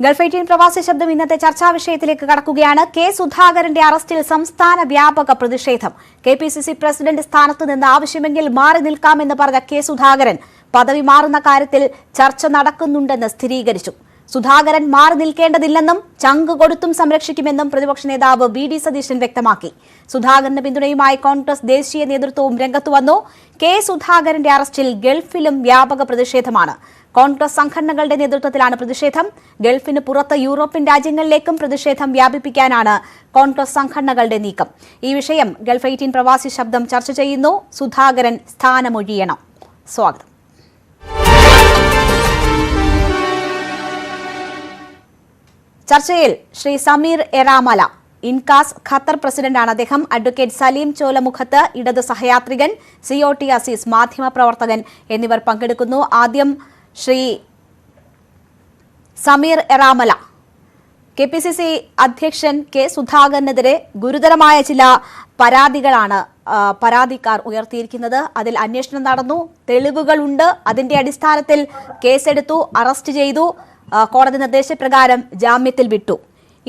Gulf 18 പ്രവാസി ശബ്ദം ഇന്നത്തെ ചർച്ചാ വിഷയത്തിലേക്ക് കടക്കുകയാണ്. കെ സുധാകരന്റെ അറസ്റ്റിൽ സംസ്ഥാന വ്യാപക പ്രതിഷേധം. കെപിസിസി പ്രസിഡന്റ് സ്ഥാനത്ത് നിന്ന് ആവശ്യമെങ്കിൽ മാറി നിൽക്കാമെന്ന് പറഞ്ഞ കെ സുധാകരൻ പദവി മാറുന്ന കാര്യത്തിൽ ചർച്ച നടക്കുന്നുണ്ടെന്ന് സ്ഥിരീകരിച്ചു. സുധാകരൻ മാറി നിൽക്കേണ്ടതില്ലെന്നും ചങ്ക് കൊടുത്തും സംരക്ഷിക്കുമെന്നും പ്രതിപക്ഷ നേതാവ് വി.ഡി. സതീശൻ വ്യക്തമാക്കി. സുധാകരന് പിന്തുണയുമായി കോൺഗ്രസ് ദേശീയ നേതൃത്വവും രംഗത്തു വന്നു. കെ സുധാകരന്റെ അറസ്റ്റിൽ ഗൾഫിലും വ്യാപക പ്രതിഷേധമാണ്. കോൺഗ്രസ് സംഘടനകളുടെ നേതൃത്വത്തിലാണ് പ്രതിഷേധം. ഗൾഫിന് പുറത്ത് യൂറോപ്യൻ രാജ്യങ്ങളിലേക്കും പ്രതിഷേധം വ്യാപിപ്പിക്കാനാണ് കോൺഗ്രസ് സംഘടനകളുടെ നീക്കം. ഈ വിഷയം ഗൾഫ് 18 പ്രവാസി ശബ്ദം ചർച്ച ചെയ്യുന്നു. സുധാകരൻ സ്ഥാനമൊഴിയണം. സ്വാഗതം. ചർച്ചയിൽ ശ്രീ സമീർ എറാമല, ഇൻകാസ് ഖത്തർ പ്രസിഡന്റാണ് അദ്ദേഹം. അഡ്വക്കേറ്റ് സലീം ചോലമുഖത്ത്, ഇടത് സഹയാത്രികൻ, COT അസീസ് മാധ്യമപ്രവർത്തകൻ എന്നിവർ പങ്കെടുക്കുന്നു. ആദ്യം ശ്രീ സമീർ എറാമല, KPCC അധ്യക്ഷൻ കെ സുധാകരനെതിരെ ഗുരുതരമായ ചില പരാതികളാണ് പരാതിക്കാർ ഉയർത്തിയിരിക്കുന്നത്. അതിൽ അന്വേഷണം നടന്നു, തെളിവുകളുണ്ട്. അതിന്റെ അടിസ്ഥാനത്തിൽ കേസെടുത്തു, അറസ്റ്റ് ചെയ്തു, കോടതി നിർദ്ദേശപ്രകാരം ജാമ്യത്തിൽ വിട്ടു.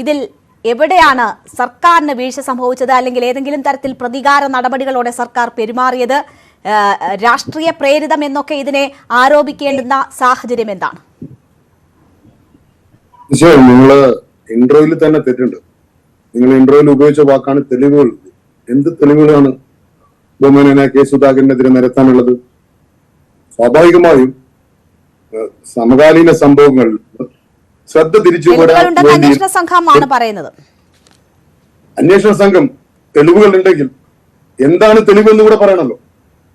ഇതിൽ എവിടെയാണ് സർക്കാരിന് വീഴ്ച സംഭവിച്ചത്, അല്ലെങ്കിൽ ഏതെങ്കിലും തരത്തിൽ പ്രതികാര നടപടികളോടെ സർക്കാർ പെരുമാറിയത്, രാഷ്ട്രീയ പ്രേരിതം എന്നൊക്കെ ഇതിനെ ആരോപിക്കേണ്ടുന്ന സാഹചര്യം എന്താണ്? നിങ്ങൾ ഇന്റർവ്യൂവിൽ തന്നെ തെറ്റുണ്ട്. നിങ്ങൾ ഇന്റർവ്യൂവിൽ ഉപയോഗിച്ച വാക്കാണ് തെളിവുകൾ. എന്ത് തെളിവുകളാണ് ബഹുമാനനായ കെ സുധാകരനെതിരെ നിരത്താനുള്ളത്? സ്വാഭാവികമായും സമകാലീന സംഭവങ്ങൾ ശ്രദ്ധ തിരിച്ചുവിടാൻ അന്വേഷണ സംഘമാണ് പറയുന്നത്. അന്വേഷണ സംഘം തെളിവുകൾ ഉണ്ടെങ്കിൽ എന്താണ് തെളിവെന്ന് കൂടെ പറയണല്ലോ.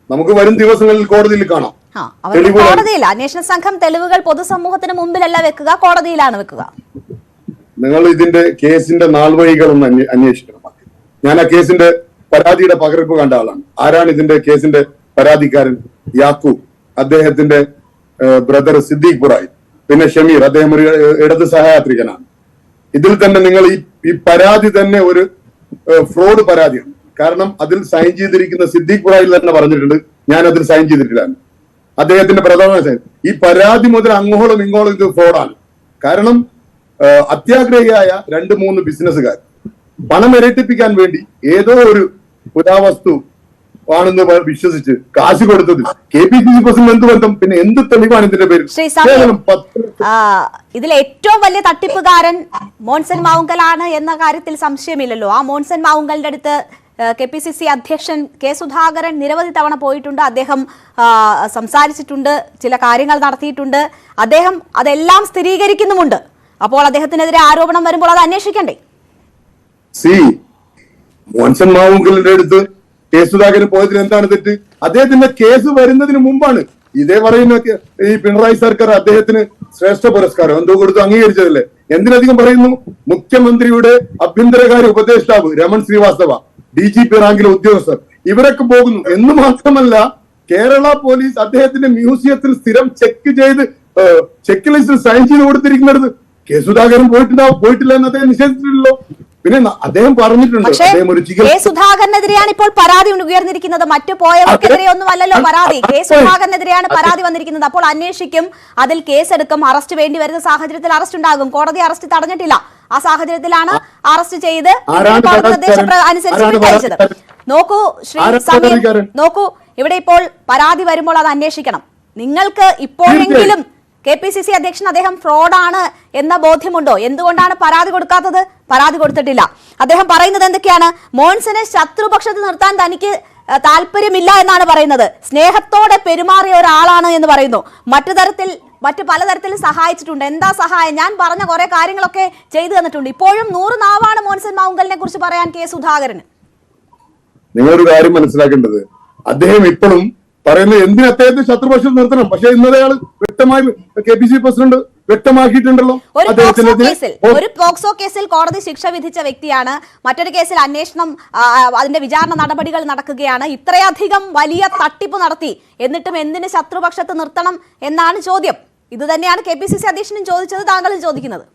നമുക്ക് വരും ദിവസങ്ങളിൽ കോടതിയിൽ കാണാം. കോടതിയിൽ അന്വേഷണ സംഘം തെളിവുകൾ പൊതുസമൂഹത്തിന് മുമ്പിലല്ല വെക്കുക, കോടതിയിലാണ് വെക്കുക. നിങ്ങൾ ഇതിന്റെ കേസിന്റെ നാൾവഴികളൊന്ന് അന്വേഷിക്കണം. ഞാൻ ആ കേസിന്റെ പരാതിയുടെ പകർപ്പ് കണ്ട ആളാണ്. ആരാണ് ഇതിന്റെ കേസിന്റെ പരാതിക്കാരൻ? യാക്കൂബ്, അദ്ദേഹത്തിന്റെ ബ്രദർ സിദ്ദീഖ് ബുറായി, പിന്നെ ഷമീർ, അദ്ദേഹം ഒരു ഇടത് സഹയാത്രികനാണ്. ഇതിൽ തന്നെ നിങ്ങൾ ഈ പരാതി തന്നെ ഒരു ഫ്രോഡ് പരാതിയാണ്. കാരണം അതിൽ സൈൻ ചെയ്തിരിക്കുന്ന സിദ്ദീഖ് ബുറായിൽ തന്നെ പറഞ്ഞിട്ടുണ്ട്, ഞാൻ അതിൽ സൈൻ ചെയ്തിട്ടില്ല. അദ്ദേഹത്തിന്റെ പ്രധാന സൈൻ. ഈ പരാതി മുതൽ അങ്ങോളം ഇങ്ങോളം ഇത് ഫ്രോഡാണ്. കാരണം അത്യാഗ്രഹിയായ 2-3 ബിസിനസ്സുകാർ പണം ഇരട്ടിപ്പിക്കാൻ വേണ്ടി ഏതോ ഒരു പുരാവസ്തു ആണെന്ന് വിശ്വസിച്ച് കാശ് കൊടുത്തത് KPCC പ്രസിഡന്റ് എന്ത് ബന്ധം? പിന്നെ എന്ത് തെളിവാണ് ഇതിന്റെ പേരിൽ? ഇതിൽ ഏറ്റവും വലിയ തട്ടിപ്പുകാരൻ മോൻസൺ മാവുങ്കലാണ് എന്ന കാര്യത്തിൽ സംശയമില്ലല്ലോ. ആ മോൻസൺ മാവുങ്കലിന്റെ അടുത്ത് KPCC അധ്യക്ഷൻ കെ സുധാകരൻ നിരവധി തവണ പോയിട്ടുണ്ട്. അദ്ദേഹം സംസാരിച്ചിട്ടുണ്ട്, ചില കാര്യങ്ങൾ നടത്തിയിട്ടുണ്ട്. അദ്ദേഹം അതെല്ലാം സ്ഥിരീകരിക്കുന്നുമുണ്ട്. അപ്പോൾ അദ്ദേഹത്തിനെതിരെ ആരോപണം വരുമ്പോൾ അത് അന്വേഷിക്കണ്ടേ? മോൻസൺ മാവുങ്കലിന്റെ അടുത്ത് കെ സുധാകരൻ പോയതിൽ എന്താണ് തെറ്റ്? അദ്ദേഹത്തിന്റെ കേസ് വരുന്നതിന് മുമ്പാണ് ഇതേ പറയുന്ന ഈ പിണറായി സർക്കാർ അദ്ദേഹത്തിന് ശ്രേഷ്ഠ പുരസ്കാരം എന്തോ കൊടുത്ത് അംഗീകരിച്ചതല്ലേ. എന്തിനധികം പറയുന്നു, മുഖ്യമന്ത്രിയുടെ ആഭ്യന്തരകാര്യ ഉപദേഷ്ടാവ് രമൺ ശ്രീവാസ്തവ, DGP റാങ്കിലെ ഉദ്യോഗസ്ഥർ, ഇവരൊക്കെ പോകുന്നു. എന്ന് മാത്രമല്ല, കേരള പോലീസ് അദ്ദേഹത്തിന്റെ മ്യൂസിയത്തിൽ സ്ഥിരം ചെക്ക് ലിസ്റ്റിൽ സൈൻ ചെയ്ത് കൊടുത്തിരിക്കുന്നത് കെ സുധാകരൻ പോയിട്ടില്ല എന്ന് അദ്ദേഹം നിഷേധിച്ചിട്ടില്ലല്ലോ. പിന്നെ അദ്ദേഹം പറഞ്ഞിട്ടുണ്ട്, കെ സുധാകരനെതിരെയാണ് ഇപ്പോൾ പരാതി ഉയർന്നിരിക്കുന്നത്. മറ്റു പോയവർക്കെതിരെ ഒന്നും അല്ലല്ലോ പരാതി. കെ സുധാകരനെതിരെയാണ് പരാതി വന്നിരിക്കുന്നത്. അപ്പോൾ അന്വേഷിക്കും, അതിൽ കേസെടുക്കും. അറസ്റ്റ് വേണ്ടി വരുന്ന സാഹചര്യത്തിൽ അറസ്റ്റ് ഉണ്ടാകും. കോടതി അറസ്റ്റ് തടഞ്ഞിട്ടില്ല. ആ സാഹചര്യത്തിലാണ് അറസ്റ്റ് ചെയ്ത് നിർദ്ദേശം അനുസരിച്ച് വിട്ടയച്ചത്. നോക്കൂ ശ്രീ സമീർ, നോക്കൂ, ഇവിടെ ഇപ്പോൾ പരാതി വരുമ്പോൾ അത് അന്വേഷിക്കണം. നിങ്ങൾക്ക് ഇപ്പോഴെങ്കിലും KPCC അധ്യക്ഷൻ അദ്ദേഹം ഫ്രോഡാണ് എന്ന ബോധ്യമുണ്ടോ? എന്തുകൊണ്ടാണ് പരാതി കൊടുക്കാത്തത്? പരാതി കൊടുത്തിട്ടില്ല. അദ്ദേഹം പറയുന്നത് എന്തൊക്കെയാണ്? മോൻസനെ ശത്രുപക്ഷത്ത് നിർത്താൻ തനിക്ക് താല്പര്യമില്ല എന്നാണ് പറയുന്നത്. സ്നേഹത്തോടെ പെരുമാറിയ ഒരാളാണ് എന്ന് പറയുന്നു. മറ്റു പലതരത്തിലും സഹായിച്ചിട്ടുണ്ട്. എന്താ സഹായം? ഞാൻ പറഞ്ഞ കുറെ കാര്യങ്ങളൊക്കെ ചെയ്തു തന്നിട്ടുണ്ട്. ഇപ്പോഴും 100 നാവാണ് മോൻസൺ മാവുങ്കലിനെ കുറിച്ച് പറയാൻ കെ സുധാകരന്. നിങ്ങളൊരു കാര്യം മനസ്സിലാക്കേണ്ടത്, അദ്ദേഹം ഇപ്പോഴും പറയുന്നത് എന്തിന് അദ്ദേഹത്തെ ശത്രുപക്ഷം നിർത്തണം. പക്ഷെ ഇന്നലെ ആള് വ്യക്തമായി KPCC പ്രസിഡന്റ് വ്യക്തമാക്കിയിട്ടുണ്ടല്ലോ. ഒരു പോക്സോ കേസിൽ കോടതി ശിക്ഷ വിധിച്ച വ്യക്തിയാണ്. മറ്റൊരു കേസിൽ അന്വേഷണം, അതിന്റെ വിചാരണ നടപടികൾ നടക്കുകയാണ്. ഇത്രയധികം വലിയ തട്ടിപ്പ് നടത്തി എന്നിട്ടും എന്തിന് ശത്രുപക്ഷത്ത് നിർത്തണം എന്നാണ് ചോദ്യം. ഇത് തന്നെയാണ് KPCC അധ്യക്ഷനും ചോദിച്ചത്, താങ്കളും ചോദിക്കുന്നത്.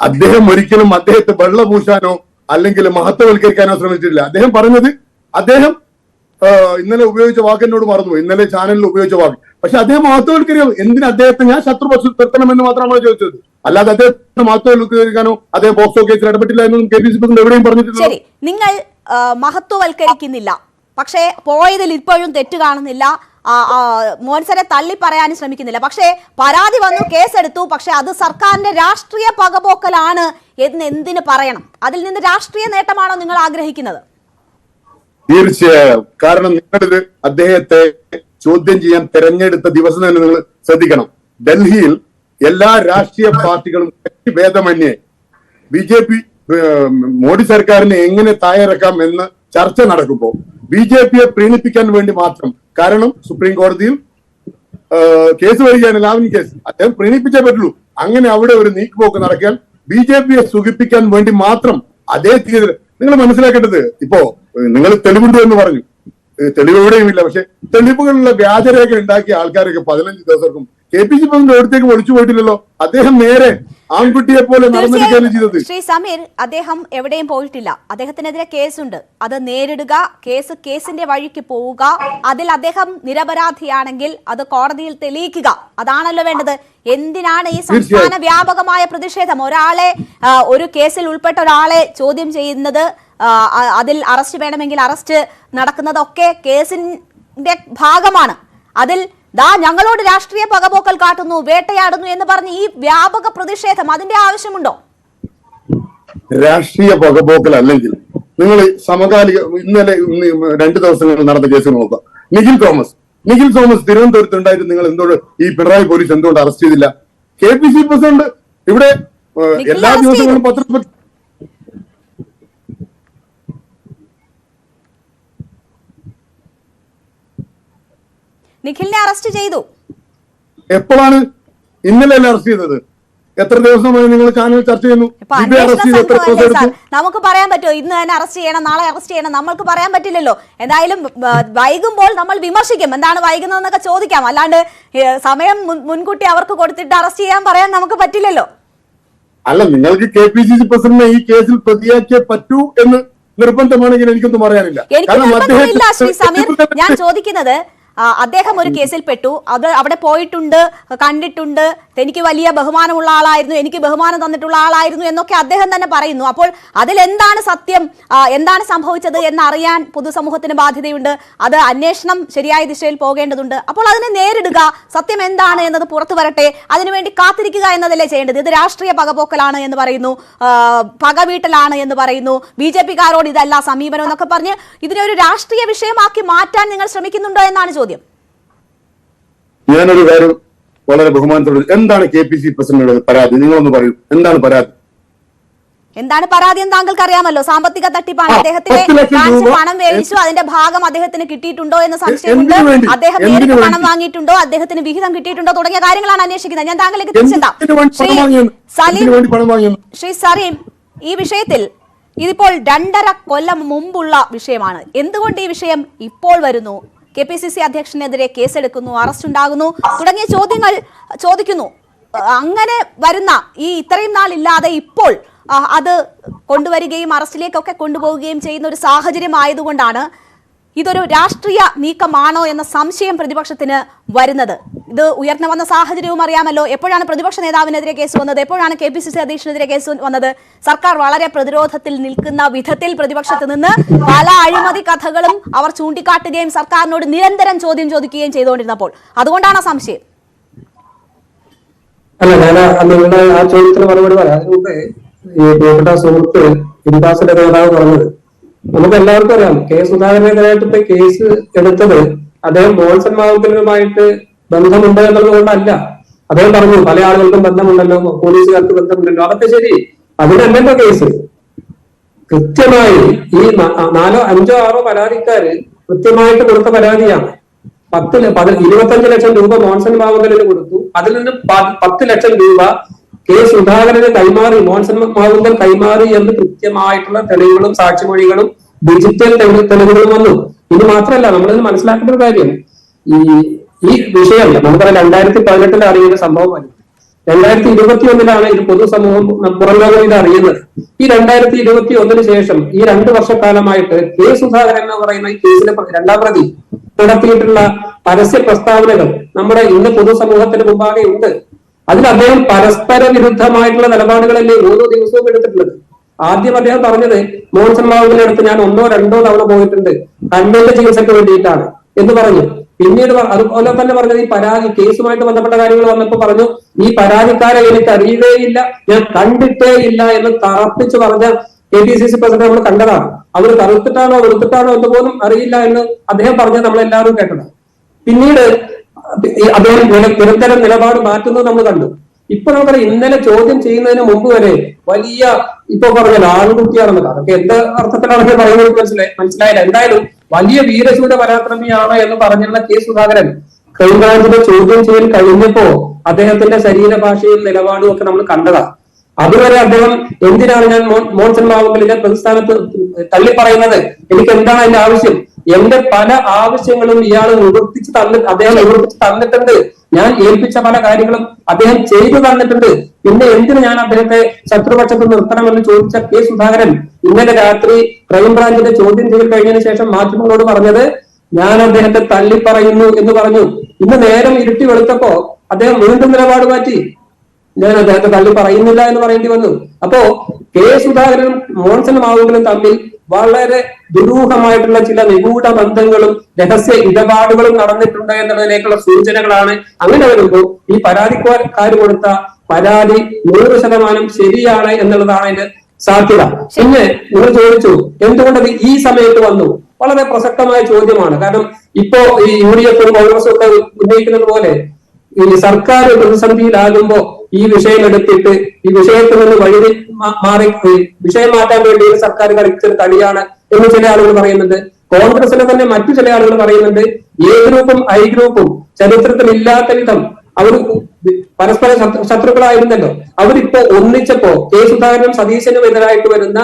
അദ്ദേഹം ഒരിക്കലും അദ്ദേഹത്തെ വെള്ളപൂശാനോ അല്ലെങ്കിൽ മഹത്വവൽക്കരിക്കാനോ ശ്രമിച്ചിട്ടില്ല. അദ്ദേഹം പറഞ്ഞത്, അദ്ദേഹം ഇന്നലെ ഉപയോഗിച്ച വാക്ക് എന്നോട് മറന്നുപോയി. ഇന്നലെ ചാനലിൽ ഉപയോഗിച്ച വാക്ക്, പക്ഷെ അദ്ദേഹം മഹത്വവൽക്കരിക്കും. എന്തിന് അദ്ദേഹത്തെ ഞാൻ ശത്രുപക്ഷത്തിർത്തണമെന്ന് മാത്രമാണ് ചോദിച്ചത്. അല്ലാതെ അദ്ദേഹത്തെ മഹത്വവൽക്കരിക്കാനോ അദ്ദേഹം പോക്സോ കേസിൽ ഇടപെട്ടില്ല എന്നും കെ പി സി പ്രസിഡന്റ് എവിടെയും പറഞ്ഞിട്ടില്ല. ശരി, നിങ്ങൾ മഹത്വവൽക്കരിക്കുന്നില്ല, പക്ഷേ പോയതിൽ ഇപ്പോഴും തെറ്റ് കാണുന്നില്ല. മോൻസനെ തള്ളി പറയാനും ശ്രമിക്കുന്നില്ല. പക്ഷേ പരാതി വന്നു, കേസെടുത്തു. പക്ഷെ അത് സർക്കാരിന്റെ രാഷ്ട്രീയ പകപോക്കലാണ് എന്ന് എന്തിന് പറയണം? അതിൽ നിന്ന് രാഷ്ട്രീയ നേട്ടമാണോ നിങ്ങൾ ആഗ്രഹിക്കുന്നത്? തീർച്ചയായും. കാരണം നിങ്ങളിത് അദ്ദേഹത്തെ ചോദ്യം ചെയ്യാൻ തെരഞ്ഞെടുത്ത ദിവസം തന്നെ നിങ്ങൾ ശ്രദ്ധിക്കണം. ഡൽഹിയിൽ എല്ലാ രാഷ്ട്രീയ പാർട്ടികളും ഭേദമന്യേ BJP മോഡി സർക്കാരിനെ എങ്ങനെ താഴെയിറക്കാം എന്ന് ചർച്ച നടക്കുമ്പോൾ BJPയെ പ്രീണിപ്പിക്കാൻ വേണ്ടി മാത്രം, കാരണം സുപ്രീം കോടതിയിൽ കേസ് വരികയാണ്, ലാവ്ലിൻ കേസ്, അദ്ദേഹം പ്രീണിപ്പിച്ചേ പറ്റുള്ളൂ. അങ്ങനെ അവിടെ ഒരു നീക്കുപോക്ക് നടക്കാൻ BJPയെ സുഖിപ്പിക്കാൻ വേണ്ടി മാത്രം അതേ തീയതി നിങ്ങൾ മനസ്സിലാക്കേണ്ടത്. ഇപ്പോ നിങ്ങൾ തെളിവുണ്ടോ എന്ന് പറഞ്ഞു, തെളിവ് എവിടെയും ഇല്ല. പക്ഷെ തെളിവുകളുള്ള വ്യാജരേഖ ഉണ്ടാക്കിയ ആൾക്കാരൊക്കെ 15 ദിവസർക്കും KPC പ്രസിഡന്റ് എവിടത്തേക്കും ഒളിച്ചു പോയിട്ടില്ലല്ലോ. അദ്ദേഹം നേരെ ആൺകുട്ടിയെ പോലെ നടന്നിരിക്കുകയാണ് ചെയ്തത്. ശ്രീ സമീർ, അദ്ദേഹം എവിടെയും പോയിട്ടില്ല. അദ്ദേഹത്തിനെതിരെ കേസുണ്ട്, അത് നേരിടുക, കേസിന്റെ വഴിക്ക് പോവുക. അതിൽ അദ്ദേഹം നിരപരാധിയാണെങ്കിൽ അത് കോടതിയിൽ തെളിയിക്കുക, അതാണല്ലോ വേണ്ടത്. എന്തിനാണ് ഈ സംസ്ഥാന വ്യാപകമായ പ്രതിഷേധം? ഒരു കേസിൽ ഉൾപ്പെട്ട ഒരാളെ ചോദ്യം ചെയ്യുന്നത്, അതിൽ അറസ്റ്റ് വേണമെങ്കിൽ അറസ്റ്റ് നടക്കുന്നതൊക്കെ കേസിന്റെ ഭാഗമാണ്. അതിൽ ഞങ്ങളോട് രാഷ്ട്രീയ പകപോക്കൽ കാട്ടുന്നു, വേട്ടയാടുന്നു എന്ന് പറഞ്ഞ് ഈ വ്യാപക പ്രതിഷേധം, അതിന്റെ ആവശ്യമുണ്ടോ? രാഷ്ട്രീയ പകപോക്കൽ അല്ലെങ്കിൽ നിങ്ങൾ സമകാലിക ഇന്നലെ 2 ദിവസങ്ങൾ നടന്ന കേസ് നോക്കുക. നിഖിൽ തോമസ് തിരുവനന്തപുരത്ത് ഉണ്ടായിട്ട് നിങ്ങൾ എന്തുകൊണ്ട് ഈ പിണറായി പോലീസ് എന്തുകൊണ്ട് അറസ്റ്റ് ചെയ്തില്ല? KPC പ്രസിഡന്റ് ഇവിടെ എല്ലാ ദിവസങ്ങളും പത്രത്തിൽ നിഖിലിനെ അറസ്റ്റ് ചെയ്തു. എപ്പോഴാണ്? ഇന്നലെയല്ലേ അറസ്റ്റ് ചെയ്തത്? എത്ര ദിവസമായി നിങ്ങൾ ചാനൽ ചർച്ച ചെയ്യുന്നു? നമുക്ക് പറയാൻ പറ്റുമോ ഇന്ന് തന്നെ അറസ്റ്റ് ചെയ്യണം, നാളെ അറസ്റ്റ് ചെയ്യണം? നമ്മൾക്ക് പറയാൻ പറ്റില്ലല്ലോ. എന്തായാലും വൈകുമ്പോൾ നമ്മൾ വിമർശിക്കും, എന്താണ് വൈകുന്നതെന്നൊക്കെ ചോദിക്കാം. അല്ലാണ്ട് സമയം മുൻകൂട്ടി അവർക്ക് കൊടുത്തിട്ട് അറസ്റ്റ് ചെയ്യാൻ പറയാൻ നമുക്ക് പറ്റില്ലല്ലോ. അല്ല, നിങ്ങൾക്ക് KPCC പ്രസിഡന്റിനെ ഈ കേസിൽ പ്രതിയാക്കിയേ പറ്റൂ എന്ന് നിർബന്ധമാണെങ്കിൽ എനിക്കൊന്നും പറയാനില്ല. ശ്രീ സമീർ, ഞാൻ ചോദിക്കുന്നത്, അദ്ദേഹം ഒരു കേസിൽ പെട്ടു, അത് അവിടെ പോയിട്ടുണ്ട്, കണ്ടിട്ടുണ്ട്, തനിക്ക് വലിയ ബഹുമാനമുള്ള ആളായിരുന്നു, എനിക്ക് ബഹുമാനം തന്നിട്ടുള്ള ആളായിരുന്നു എന്നൊക്കെ അദ്ദേഹം തന്നെ പറയുന്നു. അപ്പോൾ അതിലെന്താണ് സത്യം, എന്താണ് സംഭവിച്ചത് എന്നറിയാൻ പൊതുസമൂഹത്തിന് ബാധ്യതയുണ്ട്. അത് അന്വേഷണം ശരിയായ ദിശയിൽ പോകേണ്ടതുണ്ട്. അപ്പോൾ അതിനെ നേരിടുക, സത്യം എന്താണ് എന്നത് പുറത്തു വരട്ടെ, അതിനുവേണ്ടി കാത്തിരിക്കുക എന്നതല്ലേ ചെയ്യേണ്ടത്. ഇത് രാഷ്ട്രീയ പകപോക്കലാണ് എന്ന് പറയുന്നു, പകവീട്ടലാണ് എന്ന് പറയുന്നു, BJPക്കാരോട് ഇതല്ല സമീപനം എന്നൊക്കെ പറഞ്ഞ് ഇതിനെ ഒരു രാഷ്ട്രീയ വിഷയമാക്കി മാറ്റാൻ നിങ്ങൾ ശ്രമിക്കുന്നുണ്ടോ എന്നാണ് ചോദ്യം. ഞാനൊരു കാര്യം വളരെ ബഹുമാനത്തോട്, എന്താണ് KPC പ്രസിഡന്റിന്റെ പരാതി? നിങ്ങളൊന്ന് പറയൂ, എന്താണ് പരാതി? എന്താണ് പരാതി എന്ന് താങ്കൾക്ക് അറിയാമല്ലോ. സാമ്പത്തിക തട്ടിപ്പാണ്. അദ്ദേഹത്തിന് പണം മേടിച്ചു, അതിന്റെ ഭാഗം അദ്ദേഹത്തിന് കിട്ടിയിട്ടുണ്ടോ എന്ന് സംശയമുണ്ട്. അദ്ദേഹം നേരിട്ട് പണം വാങ്ങിയിട്ടുണ്ടോ, അദ്ദേഹത്തിന് വിഹിതം കിട്ടിയിട്ടുണ്ടോ തുടങ്ങിയ കാര്യങ്ങളാണ് അന്വേഷിക്കുന്നത്. ഞാൻ താങ്കളിലേക്ക് തിരിച്ചെത്താം. ശ്രീ സലീം, ഈ വിഷയത്തിൽ ഇതിപ്പോൾ 2.5 കൊല്ലം മുമ്പുള്ള വിഷയമാണ്. എന്തുകൊണ്ട് ഈ വിഷയം ഇപ്പോൾ വരുന്നു? KPCC അധ്യക്ഷനെതിരെ കേസെടുക്കുന്നു, അറസ്റ്റ് ഉണ്ടാകുന്നു തുടങ്ങിയ ചോദ്യങ്ങൾ ചോദിക്കുന്നു. അങ്ങനെ വരുന്ന ഈ ഇത്രയും നാൾ ഇല്ലാതെ ഇപ്പോൾ അത് കൊണ്ടുവരികയും അറസ്റ്റിലേക്കൊക്കെ കൊണ്ടുപോവുകയും ചെയ്യുന്ന ഒരു സാഹചര്യം ആയതുകൊണ്ടാണ് ഇതൊരു രാഷ്ട്രീയ നീക്കമാണോ എന്ന സംശയം പ്രതിപക്ഷത്തിന് വരുന്നത്. ഇത് ഉയർന്നു വന്ന സാഹചര്യവും അറിയാമല്ലോ. എപ്പോഴാണ് പ്രതിപക്ഷ നേതാവിനെതിരെ കേസ് വന്നത്? എപ്പോഴാണ് KPCC അധ്യക്ഷനെതിരെ കേസ് വന്നത്? സർക്കാർ വളരെ പ്രതിരോധത്തിൽ നിൽക്കുന്ന വിധത്തിൽ പ്രതിപക്ഷത്ത് നിന്ന് പല അഴിമതി കഥകളും അവർ ചൂണ്ടിക്കാട്ടുകയും സർക്കാരിനോട് നിരന്തരം ചോദ്യം ചോദിക്കുകയും ചെയ്തുകൊണ്ടിരുന്നപ്പോൾ അതുകൊണ്ടാണ് ആ സംശയം. അല്ല, ഞാൻ നിങ്ങളുടെ ആ ചോദ്യത്തിന് മറുപടി പറയാം. അതിന് മുമ്പ് ഈ പ്രിയപ്പെട്ട സുഹൃത്ത് ഇൻഡാസിന്റെ നേതാവ് പറഞ്ഞത് നമുക്ക് എല്ലാവർക്കും അറിയാം. സുധാകരനെതിരായിട്ട് ഇപ്പൊ കേസ് എടുത്തത് അദ്ദേഹം മോൻസൺ മാവുങ്കലുമായിട്ട് ബന്ധമുണ്ട് എന്നുള്ളത് കൊണ്ടല്ല. അദ്ദേഹം പറഞ്ഞു പല ആളുകൾക്കും ബന്ധമുണ്ടല്ലോ, പോലീസുകാർക്ക് ബന്ധമുണ്ടല്ലോ, അതൊക്കെ ശരി. അതിനല്ലല്ലോ കേസ്. കൃത്യമായി ഈ 4, 5, 6 പരാതിക്കാര് കൃത്യമായിട്ട് കൊടുത്ത പരാതിയാണ്. 25 ലക്ഷം രൂപ മോൻസൺ മാവുങ്കലിന് കൊടുത്തു. അതിൽ നിന്ന് 10 ലക്ഷം രൂപ സുധാകരന് കൈമാറി, മോൻസൺ മാവുങ്കൽ കൈമാറി എന്ന് കൃത്യമായിട്ടുള്ള തെളിവുകളും സാക്ഷിമൊഴികളും ഡിജിറ്റൽ തെളിവുകളും വന്നു. ഇത് മാത്രമല്ല, നമ്മളിത് മനസ്സിലാക്കേണ്ട ഒരു കാര്യം, ഈ വിഷയം നമുക്കറിയാം 2018 അറിയുന്ന സംഭവമാണ്. 2021 ഇത് പൊതുസമൂഹം പുറം ലോകം ഇത് അറിയുന്നത്. ഈ 2021 ശേഷം ഈ 2 വർഷക്കാലമായിട്ട് കെ സുധാകരൻ എന്ന് പറയുന്ന ഈ കേസിലെ രണ്ടാം പ്രതി നടത്തിയിട്ടുള്ള പരസ്യ പ്രസ്താവനകൾ നമ്മുടെ ഇന്ന് പൊതുസമൂഹത്തിന് മുമ്പാകെ ഉണ്ട്. അതിൽ അദ്ദേഹം പരസ്പര വിരുദ്ധമായിട്ടുള്ള നിലപാടുകളല്ലേ ഓരോ ദിവസവും എടുത്തിട്ടുള്ളത്. ആദ്യം അദ്ദേഹം പറഞ്ഞത് മോൺസൺ മാവുവിന്റെ അടുത്ത് ഞാൻ 1 or 2 തവണ പോയിട്ടുണ്ട്, കണ്ണിന്റെ ചികിത്സയ്ക്ക് വേണ്ടിയിട്ടാണ് എന്ന് പറഞ്ഞു. പിന്നീട് അതുപോലെ തന്നെ പറഞ്ഞത് ഈ പരാതി കേസുമായിട്ട് ബന്ധപ്പെട്ട കാര്യങ്ങൾ വന്നപ്പോൾ പറഞ്ഞു ഈ പരാതിക്കാരെ എനിക്ക് അറിയുകയില്ല, ഞാൻ കണ്ടിട്ടേ ഇല്ല എന്ന് തറപ്പിച്ച് പറഞ്ഞ KPCC പ്രസിഡന്റ് നമ്മൾ കണ്ടതാണ്. അവർ കറുത്തിട്ടാണോ വെളുത്തിട്ടാണോ എന്ന് പോലും അറിയില്ല എന്ന് അദ്ദേഹം പറഞ്ഞത് നമ്മളെല്ലാവരും കേട്ടതാണ്. പിന്നീട് അദ്ദേഹം നിരന്തരം നിലപാട് മാറ്റുന്നത് നമ്മൾ കണ്ടു. ഇപ്പൊ നമുക്കറിയാം ഇന്നലെ ചോദ്യം ചെയ്യുന്നതിന് മുമ്പ് വരെ വലിയ ഇപ്പൊ പറഞ്ഞ ആൺകുട്ടിയാണെന്നത് അതൊക്കെ എന്ത് അർത്ഥത്തിലാണ് പറയുന്നത് മനസ്സിലായില്ല. എന്തായാലും വലിയ വീരശൂര പരാക്രമിയാണ് എന്ന് പറഞ്ഞിരുന്ന കെ സുധാകരൻ ക്രൈംബ്രാഞ്ചിന്റെ ചോദ്യം ചെയ്യൽ കഴിഞ്ഞപ്പോ അദ്ദേഹത്തിന്റെ ശരീരഭാഷയും നിലപാടും ഒക്കെ നമ്മൾ കണ്ടതാണ്. അതുവരെ അദ്ദേഹം എന്തിനാണ് ഞാൻ മോൺസൺ മാവുങ്കലിന്റെ പ്രതിസ്ഥാനത്ത് തള്ളിപ്പറയുന്നത്, എനിക്ക് എന്താണ് അതിന്റെ ആവശ്യം, എന്റെ പല ആവശ്യങ്ങളും ഇയാൾ അദ്ദേഹം നിവർത്തിച്ച് തന്നിട്ടുണ്ട്, ഞാൻ ഏൽപ്പിച്ച പല കാര്യങ്ങളും അദ്ദേഹം ചെയ്തു തന്നിട്ടുണ്ട്, പിന്നെ എന്തിനു ഞാൻ അദ്ദേഹത്തെ ശത്രുപക്ഷത്ത് നിർത്തണമെന്ന് ചോദിച്ച കെ സുധാകരൻ ഇന്നലെ രാത്രി ക്രൈംബ്രാഞ്ചിന്റെ ചോദ്യം ചെയ്യൽ കഴിഞ്ഞതിന് ശേഷം മാധ്യമങ്ങളോട് പറഞ്ഞത് ഞാൻ അദ്ദേഹത്തെ തള്ളിപ്പറയുന്നു എന്ന് പറഞ്ഞു. ഇന്ന് നേരം ഇരുട്ടി വെളുത്തപ്പോ അദ്ദേഹം വീണ്ടും നിലപാട് മാറ്റി, ഞാൻ അദ്ദേഹത്തെ തള്ളി പറയുന്നില്ല എന്ന് പറയേണ്ടി വന്നു. അപ്പോ കെ സുധാകരനും മോൺസൺ മാവുങ്കലും തമ്മിൽ വളരെ ദുരൂഹമായിട്ടുള്ള ചില നിഗൂഢ ബന്ധങ്ങളും രഹസ്യ ഇടപാടുകളും നടന്നിട്ടുണ്ട് എന്നുള്ളതിലേക്കുള്ള സൂചനകളാണ്. അങ്ങനെ വരുമ്പോൾ ഈ പരാതിക്കാർ കൊടുത്ത പരാതി 100% ശരിയാണ് എന്നുള്ളതാണ് അതിന്റെ സാധ്യത. പിന്നെ നിങ്ങൾ ചോദിച്ചു എന്തുകൊണ്ടത് ഈ സമയത്ത് വന്നു, വളരെ പ്രസക്തമായ ചോദ്യമാണ്. കാരണം ഇപ്പോ ഈ UDF കോൺഗ്രസും ഒക്കെ ഉന്നയിക്കുന്നത് പോലെ ഈ സർക്കാർ പ്രതിസന്ധിയിലാകുമ്പോ ഈ വിഷയം എടുത്തിട്ട് ഈ വിഷയത്തിൽ നിന്ന് വഴി മാറി വിഷയം മാറ്റാൻ വേണ്ടി സർക്കാർ കളിച്ചൊരു കളിയാണ് എന്ന് ചില ആളുകൾ പറയുന്നുണ്ട്. കോൺഗ്രസിലെ തന്നെ മറ്റു ചില ആളുകൾ പറയുന്നുണ്ട് എ ഗ്രൂപ്പും ഐ ഗ്രൂപ്പും ചരിത്രത്തിൽ ഇല്ലാത്ത വിധം അവർ പരസ്പര ശത്രുക്കളായിരുന്നല്ലോ. അവരിപ്പോ ഒന്നിച്ചപ്പോ കെ സുധാകരനും സതീശനും എതിരായിട്ട് വരുന്ന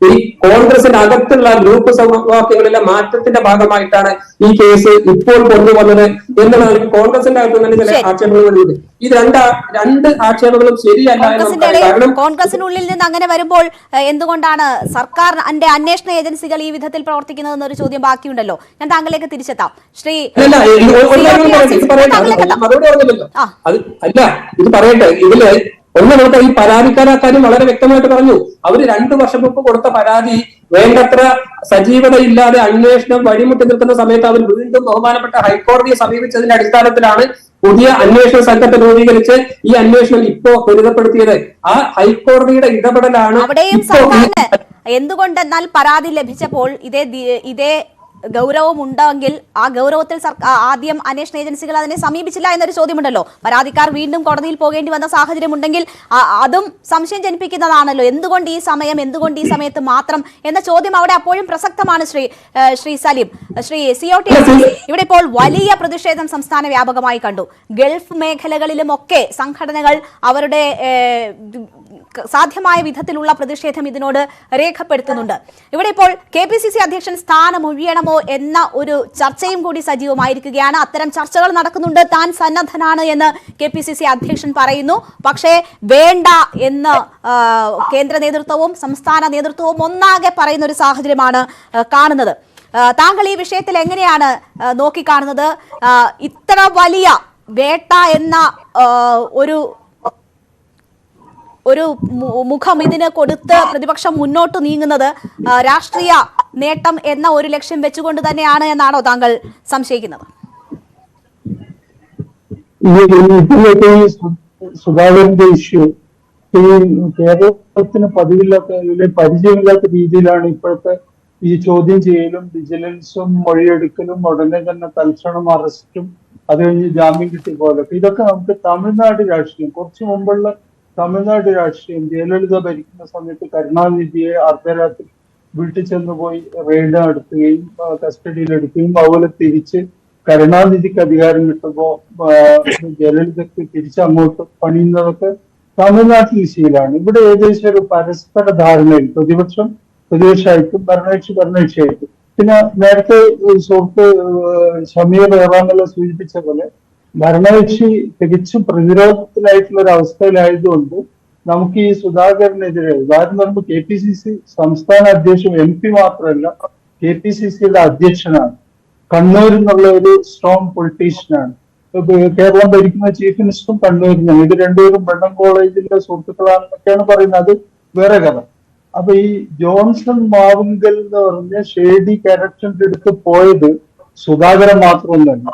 ഈ കോൺഗ്രസിന്റെ അകത്തുള്ള ഗ്രൂപ്പ് സമവാക്യങ്ങളിലെ മാറ്റത്തിന്റെ ഭാഗമായിട്ടാണ് ഈ കേസ് ഇപ്പോൾ കൊണ്ടുവന്നത് എന്നുള്ളത് കോൺഗ്രസിന്റെ അകത്ത് തന്നെ ചില ആക്ഷേപങ്ങൾ വരുന്നത്. ഈ രണ്ട് ആക്ഷേപങ്ങളും ശരിയല്ല. കാരണം കോൺഗ്രസിനുള്ളിൽ നിന്ന് അങ്ങനെ വരുമ്പോൾ എന്തുകൊണ്ടാണ് സർക്കാർ അന്വേഷണ ഏജൻസികൾ ഈ വിധത്തിൽ പ്രവർത്തിക്കുന്നത് എന്നൊരു ചോദ്യം ബാക്കിയുണ്ടല്ലോ. ഞാൻ താങ്കളിലേക്ക് തിരിച്ചെത്താം. ശ്രീ അല്ല ഇത് പറയട്ടെ, ഇതില് ഒന്ന് നമുക്ക് ഈ പരാതിക്കാരാക്കാരും വളരെ വ്യക്തമായിട്ട് പറഞ്ഞു. അവര് 2 വർഷം മുമ്പ് കൊടുത്ത പരാതി വേണ്ടത്ര സജീവതയില്ലാതെ അന്വേഷണം വഴിമുട്ടി നിൽക്കുന്ന സമയത്ത് അവർ വീണ്ടും ബഹുമാനപ്പെട്ട ഹൈക്കോടതിയെ സമീപിച്ചതിന്റെ അടിസ്ഥാനത്തിലാണ് പുതിയ അന്വേഷണ സംഘത്തെ രൂപീകരിച്ച് ഈ അന്വേഷണം ഇപ്പോ ത്വരിതപ്പെടുത്തിയത്. ആ ഹൈക്കോടതിയുടെ ഇടപെടലാണ്. എന്തുകൊണ്ടെന്നാൽ പരാതി ലഭിച്ചപ്പോൾ ഇതേ ഗൗരവം ഉണ്ടെങ്കിൽ ആ ഗൗരവത്തിൽ ആദ്യം അന്വേഷണ ഏജൻസികൾ അതിനെ സമീപിച്ചില്ല എന്നൊരു ചോദ്യമുണ്ടല്ലോ. പരാതിക്കാർ വീണ്ടും കോടതിയിൽ പോകേണ്ടി വന്ന സാഹചര്യം ഉണ്ടെങ്കിൽ അതും സംശയം ജനിപ്പിക്കുന്നതാണല്ലോ. എന്തുകൊണ്ട് ഈ സമയത്ത് മാത്രം എന്ന ചോദ്യം അവിടെ അപ്പോഴും പ്രസക്തമാണ്. ശ്രീ സലീം, ശ്രീ COT, ഇവിടെ ഇപ്പോൾ വലിയ പ്രതിഷേധം സംസ്ഥാന വ്യാപകമായി കണ്ടു. ഗൾഫ് മേഖലകളിലുമൊക്കെ സംഘടനകൾ അവരുടെ സാധ്യമായ വിധത്തിലുള്ള പ്രതിഷേധം ഇതിനോട് രേഖപ്പെടുത്തുന്നുണ്ട്. ഇവിടെ ഇപ്പോൾ KPCC അധ്യക്ഷൻ സ്ഥാനം ഒഴിയണമോ എന്ന ഒരു ചർച്ചയും കൂടി സജീവമായിരിക്കുകയാണ്. അത്തരം ചർച്ചകൾ നടക്കുന്നുണ്ട്. താൻ സന്നദ്ധനാണ് എന്ന് KPCC അധ്യക്ഷൻ പറയുന്നു. പക്ഷേ വേണ്ട എന്ന് കേന്ദ്ര നേതൃത്വവും സംസ്ഥാന നേതൃത്വവും ഒന്നാകെ പറയുന്ന ഒരു സാഹചര്യമാണ് കാണുന്നത്. താങ്കൾ ഈ വിഷയത്തിൽ എങ്ങനെയാണ് നോക്കിക്കാണുന്നത്? ഇത്ര വലിയ വേട്ട എന്ന ഒരു മുഖം ഇതിന് കൊടുത്ത് പ്രതിപക്ഷം മുന്നോട്ട് നീങ്ങുന്നത് രാഷ്ട്രീയ നേട്ടം എന്ന ഒരു ലക്ഷ്യം വെച്ചുകൊണ്ട് തന്നെയാണ് എന്നാണോ താങ്കൾ സംശയിക്കുന്നത്? സുധാകരന്റെ ഇഷ്യൂ ഈ കേരളത്തിന് പതിവില്ലാത്ത പരിചയമില്ലാത്ത രീതിയിലാണ് ഇപ്പോഴത്തെ ഈ ചോദ്യം ചെയ്യലും വിജിലൻസും മൊഴിയെടുക്കലും ഉടനെ തന്നെ തൽക്ഷണം അറസ്റ്റും അത് കഴിഞ്ഞ് ജാമ്യം കിട്ടിയ പോലൊക്കെ. ഇതൊക്കെ നമുക്ക് തമിഴ്നാട് രാഷ്ട്രീയം, കുറച്ചു മുമ്പുള്ള തമിഴ്നാട് രാഷ്ട്രീയം, ജയലളിത ഭരിക്കുന്ന സമയത്ത് കരുണാനിധിയെ അർദ്ധരാത്രി വീട്ടിൽ ചെന്ന് പോയി റെയ്ഡ് നടത്തുകയും കസ്റ്റഡിയിലെടുക്കുകയും അതുപോലെ തിരിച്ച് കരുണാനിധിക്ക് അധികാരം കിട്ടുമ്പോ ജയലളിതക്ക് തിരിച്ചങ്ങോട്ട് പണിയുന്നതൊക്കെ തമിഴ്നാട്ടിൽ ശീലമാണ്. ഇവിടെ ഏകദേശം ഒരു പരസ്പര ധാരണയിൽ പ്രതിപക്ഷമായിട്ടും ഭരണകക്ഷിയായിട്ടും. പിന്നെ നേരത്തെ സുഹൃത്ത് ഷമീർ ഏറാമല സൂചിപ്പിച്ച പോലെ ഭരണകക്ഷി തികച്ചും പ്രതിരോധത്തിലായിട്ടുള്ള ഒരു അവസ്ഥയിലായതുകൊണ്ട് നമുക്ക് ഈ സുധാകരനെതിരെ ഉദാഹരണം പറയുമ്പോൾ KPCC സംസ്ഥാന അധ്യക്ഷൻ MP മാത്രമല്ല KPCCയുടെ അധ്യക്ഷനാണ്. കണ്ണൂരിൽ നിന്നുള്ള ഒരു സ്ട്രോങ് പൊളിറ്റീഷ്യനാണ്. കേരളം ഭരിക്കുന്ന ചീഫ് മിനിസ്റ്ററും കണ്ണൂരിൽ നിന്നാണ്. ഇത് രണ്ടുപേരും ബ്രണ്ണൻ കോളേജിലെ സുഹൃത്തുക്കളാണെന്നൊക്കെയാണ് പറയുന്നത്. അത് വേറെ കഥ. അപ്പൊ ഈ ജോൺസൺ മാവുങ്കൽ എന്ന് പറഞ്ഞ ഷേഡി ക്യാരക്ടറിന്റെ അടുത്ത് പോയത് സുധാകരൻ മാത്രമൊന്നുമല്ല.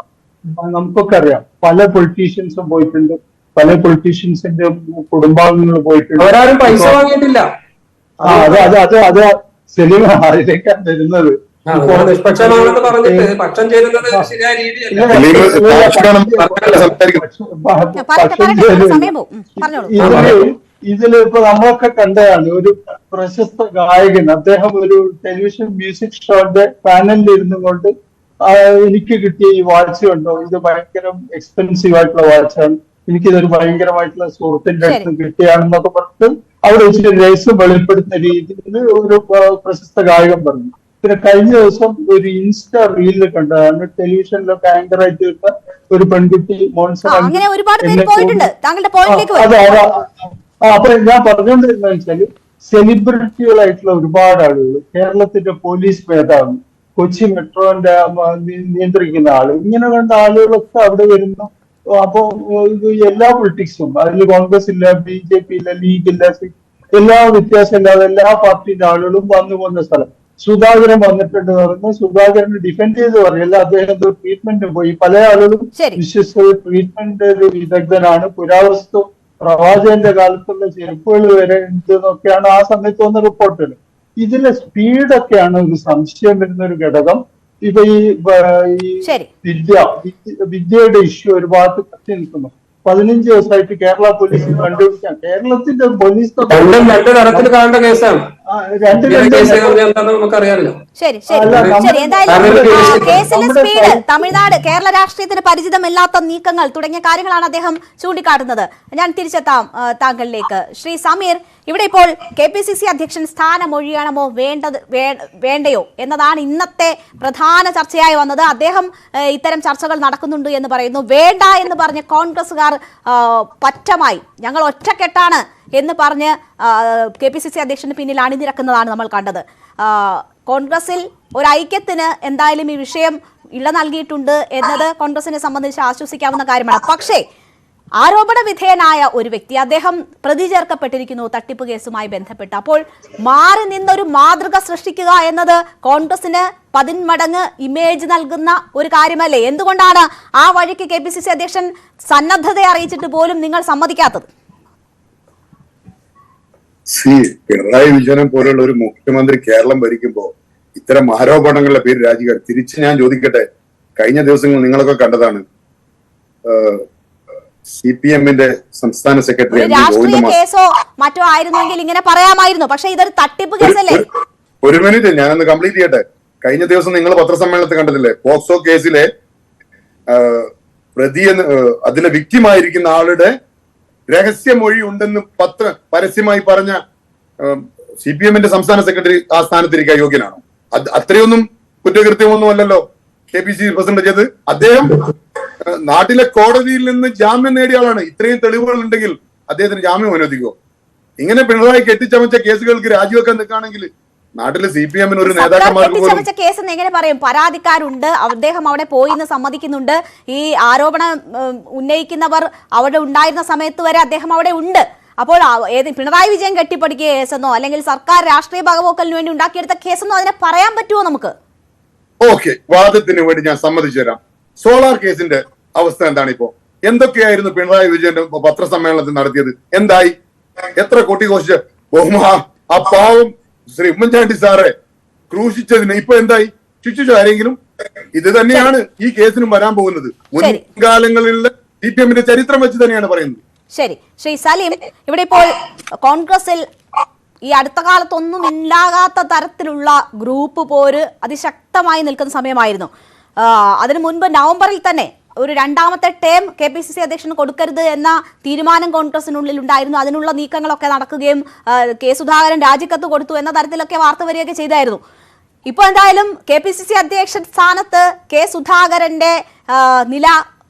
നമുക്കൊക്കെ അറിയാം, പല പൊളിറ്റീഷ്യൻസും പോയിട്ടുണ്ട്, പല പൊളിറ്റീഷ്യൻസിന്റെ കുടുംബാംഗങ്ങൾ പോയിട്ടുണ്ട്. അവരാരും പൈസ വാങ്ങിയിട്ടില്ല. അത് സെലിം അതിലേക്കാണ് വരുന്നത്. നിഷ്പക്ഷമാണെന്ന് പറഞ്ഞിട്ട് പക്ഷം ചേരുന്നത് ശരിയായ രീതിയല്ല. ഇതില് ഇപ്പൊ നമ്മളൊക്കെ കണ്ടതാണ് ഒരു പ്രശസ്ത ഗായകൻ, അദ്ദേഹം ഒരു ടെലിവിഷൻ മ്യൂസിക് ഷോന്റെ പാനലിൽ ഇരുന്നു കൊണ്ട് എനിക്ക് കിട്ടിയ ഈ വാച്ച് കണ്ടോ, ഇത് ഭയങ്കര എക്സ്പെൻസീവ് ആയിട്ടുള്ള വാച്ചാണ്, എനിക്കിതൊരു ഭയങ്കരമായിട്ടുള്ള സുഹൃത്തിന്റെ അടുത്ത് കിട്ടിയാണെന്നൊക്കെ പറഞ്ഞിട്ട് അവിടെ വെച്ചിട്ട് രഹസ്യം വെളിപ്പെടുത്തുന്ന രീതിയിൽ ഒരു പ്രശസ്ത ഗായകൻ പറഞ്ഞു. പിന്നെ കഴിഞ്ഞ ദിവസം ഒരു ഇൻസ്റ്റാ റീലിൽ കണ്ടതാണ്, ടെലിവിഷനിലൊക്കെ ആങ്കർ ആയിട്ട് വരുന്ന ഒരു പെൺകുട്ടി മോൺസൺ. അപ്പൊ ഞാൻ പറഞ്ഞുകൊണ്ടിരുന്ന വെച്ചാല് സെലിബ്രിറ്റികളായിട്ടുള്ള ഒരുപാട് ആളുകൾ, കേരളത്തിന്റെ പോലീസ് മേധാവി, കൊച്ചി മെട്രോന്റെ നിയന്ത്രിക്കുന്ന ആള്, ഇങ്ങനെ കണ്ട ആളുകളൊക്കെ അവിടെ വരുന്നു. അപ്പൊ എല്ലാ പൊളിറ്റിക്സും, അതിൽ കോൺഗ്രസ് ഇല്ല, BJP ഇല്ല, ലീഗ് ഇല്ല, എല്ലാ വ്യത്യാസമില്ലാതെ എല്ലാ പാർട്ടിന്റെ ആളുകളും വന്നു പോകുന്ന സ്ഥലം. സുധാകരൻ വന്നിട്ടുണ്ട് പറഞ്ഞു, സുധാകരനെ ഡിഫെൻഡ് ചെയ്ത് പറയല്ല, അദ്ദേഹം ട്രീറ്റ്മെന്റ് പോയി. പല ആളുകളും വിശ്വസിച്ചത് ട്രീറ്റ്മെന്റ് വിദഗ്ധനാണ്, പുരാവസ്തു പ്രവാചകന്റെ കാലത്തുള്ള ചെരുപ്പുകൾ വരെ ഉണ്ട് എന്നൊക്കെയാണ് ആ സമയത്ത് വന്ന റിപ്പോർട്ടുകൾ. ഇതിലെ സ്പീഡൊക്കെയാണ് ഒരു സംശയം വരുന്ന ഒരു ഘടകം. ഇപ്പൊ ഈ വിദ്യയുടെ ഇഷ്യൂ ഒരു ഭാഗത്ത് കത്തി നിൽക്കുന്നു. 15 ദിവസമായിട്ട് കേരള പോലീസ് കണ്ടുപിടിക്കാൻ, കേരളത്തിന്റെ പോലീസ് രണ്ട് തരത്തിൽ കാണേണ്ട കേസാണ്. നമുക്കറിയാമല്ലോ. ശരി ശരി ശരി. എന്തായാലും കേസിലെ സ്പീഡ്, തമിഴ്നാട്, കേരള രാഷ്ട്രീയത്തിന് പരിചിതമില്ലാത്ത നീക്കങ്ങൾ തുടങ്ങിയ കാര്യങ്ങളാണ് അദ്ദേഹം ചൂണ്ടിക്കാട്ടുന്നത്. ഞാൻ തിരിച്ചെത്താം താങ്കളിലേക്ക്. ശ്രീ സമീർ, ഇവിടെ ഇപ്പോൾ KPCC അധ്യക്ഷൻ സ്ഥാനം ഒഴിയണമോ വേണ്ടയോ എന്നതാണ് ഇന്നത്തെ പ്രധാന ചർച്ചയായി വന്നത്. അദ്ദേഹം ഇത്തരം ചർച്ചകൾ നടക്കുന്നുണ്ട് എന്ന് പറയുന്നു. വേണ്ട എന്ന് പറഞ്ഞ കോൺഗ്രസുകാർ പറ്റമായി ഞങ്ങൾ ഒറ്റക്കെട്ടാണ് എന്ന് പറഞ്ഞ് KPCC അധ്യക്ഷന് പിന്നിൽ അണിനിരക്കുന്നതാണ് നമ്മൾ കണ്ടത്. കോൺഗ്രസിൽ ഒരു ഐക്യത്തിന് എന്തായാലും ഈ വിഷയം ഇള നൽകിയിട്ടുണ്ട് എന്നത് കോൺഗ്രസിനെ സംബന്ധിച്ച് ആശ്വസിക്കാവുന്ന കാര്യമാണ്. പക്ഷേ ആരോപണ വിധേയനായ ഒരു വ്യക്തി, അദ്ദേഹം പ്രതി ചേർക്കപ്പെട്ടിരിക്കുന്നു തട്ടിപ്പ് കേസുമായി ബന്ധപ്പെട്ട്. അപ്പോൾ മാറി നിന്നൊരു മാതൃക സൃഷ്ടിക്കുക എന്നത് കോൺഗ്രസിന് 10 മടങ്ങ് ഇമേജ് നൽകുന്ന ഒരു കാര്യമല്ലേ? എന്തുകൊണ്ടാണ് ആ വഴിക്ക് KPCC അധ്യക്ഷൻ സന്നദ്ധത അറിയിച്ചിട്ട് പോലും നിങ്ങൾ സമ്മതിക്കാത്തത്? പിണറായി വിജയനെ പോലുള്ള ഒരു മുഖ്യമന്ത്രി കേരളം ഭരിക്കുമ്പോൾ ഇത്തരം ആരോപണങ്ങളുടെ പേര് രാജിക്കാർ. തിരിച്ച് ഞാൻ ചോദിക്കട്ടെ, കഴിഞ്ഞ ദിവസങ്ങൾ നിങ്ങളൊക്കെ കണ്ടതാണ്, CPM-ന്റെ സംസ്ഥാന സെക്രട്ടറി രാഷ്ട്രീയ കേസോ മറ്റോ ആയിരുന്നെങ്കിൽ ഇങ്ങനെ പറയാമായിരുന്നു. പക്ഷെ ഇതൊരു തട്ടിപ്പ് കേസല്ലേ? ഒരു മിനിറ്റ്, ഞാനൊന്ന് കംപ്ലീറ്റ് ചെയ്യട്ടെ. കഴിഞ്ഞ ദിവസം നിങ്ങൾ പത്രസമ്മേളനത്തിൽ കണ്ടതില്ലേ, പോക്സോ കേസിലെ പ്രതി അതിലെ വിക്ടിമായിരിക്കുന്ന ആളുടെ രഹസ്യമൊഴി ഉണ്ടെന്ന് പരസ്യമായി പറഞ്ഞ CPM-ന്റെ സംസ്ഥാന സെക്രട്ടറി ആ സ്ഥാനത്തിരിക്കാൻ യോഗ്യനാണോ? അത്രയൊന്നും കുറ്റകൃത്യമൊന്നും അല്ലല്ലോ KPCC പ്രസിഡന്റ് ചെയ്ത്. അദ്ദേഹം നാട്ടിലെ കോടതിയിൽ നിന്ന് ജാമ്യം നേടിയ ആളാണ്. ഇത്രയും തെളിവുകൾ ഉണ്ടെങ്കിൽ അദ്ദേഹത്തിന് ജാമ്യം അനുവദിക്കുമോ? ഇങ്ങനെ പിണറായി കെട്ടിച്ചമച്ച കേസുകൾക്ക് രാജിവെക്കാൻ നിൽക്കുകയാണെങ്കിൽ നാട്ടിലെ CPM-ന് ഒരു നേതാക്കന്മാർക്ക് കേസ് എങ്ങനെ പറയും? പരാതിക്കാരുണ്ട്, അദ്ദേഹം അവിടെ പോയി എന്ന് സമ്മതിക്കുന്നുണ്ട്. ഈ ആരോപണം ഉന്നയിക്കുന്നവർ അവിടെ ഉണ്ടായിരുന്ന സമയത്ത് വരെ അദ്ദേഹം അവിടെ ഉണ്ട്. അപ്പോൾ പിണറായി വിജയൻ കെട്ടിപ്പടുക്കിയ കേസെന്നോ അല്ലെങ്കിൽ സർക്കാർ രാഷ്ട്രീയ പകപോക്കലിന് വേണ്ടി ഉണ്ടാക്കിയെടുത്ത കേസെന്നോ അതിനെ പറയാൻ പറ്റുമോ നമുക്ക്? ഓക്കെ, വാദത്തിന് വേണ്ടി ഞാൻ സമ്മതിച്ചു തരാം. സോളാർ കേസിന്റെ അവസ്ഥ എന്താണ് ഇപ്പോ? എന്തൊക്കെയായിരുന്നു പിണറായി വിജയന്റെ പത്രസമ്മേളനത്തിൽ നടത്തിയത്? എന്തായി? എത്ര കൊട്ടിഘോഷിച്ച് ആ പാവം ശ്രീ ഉമ്മൻചാണ്ടി സാറെ ക്രൂശിച്ചതിന് ഇപ്പൊ എന്തായി? ശിക്ഷിച്ചു ആരെങ്കിലും? ഇത് തന്നെയാണ് ഈ കേസിനും വരാൻ പോകുന്നത്. മുൻകാലങ്ങളിലെ CPM-ന്റെ ചരിത്രം വെച്ച് തന്നെയാണ് പറയുന്നത്. ശരി, ശ്രീ സലീം, ഇവിടെ ഇപ്പോൾ കോൺഗ്രസിൽ ഈ അടുത്ത കാലത്തൊന്നും ഇല്ലാകാത്ത തരത്തിലുള്ള ഗ്രൂപ്പ് പോര് അതിശക്തമായി നിൽക്കുന്ന സമയമായിരുന്നു. അതിനു മുൻപ് നവംബറിൽ തന്നെ ഒരു രണ്ടാമത്തെ ടേം KPCC അധ്യക്ഷന് കൊടുക്കരുത് എന്ന തീരുമാനം കോൺഗ്രസിനുള്ളിൽ ഉണ്ടായിരുന്നു. അതിനുള്ള നീക്കങ്ങളൊക്കെ നടക്കുകയും സുധാകരൻ രാജിക്കത്ത് കൊടുത്തു എന്ന തരത്തിലൊക്കെ വാർത്ത വരികയൊക്കെ ചെയ്തായിരുന്നു. ഇപ്പോൾ എന്തായാലും KPCC അധ്യക്ഷൻ സ്ഥാനത്ത് സുധാകരന്റെ നില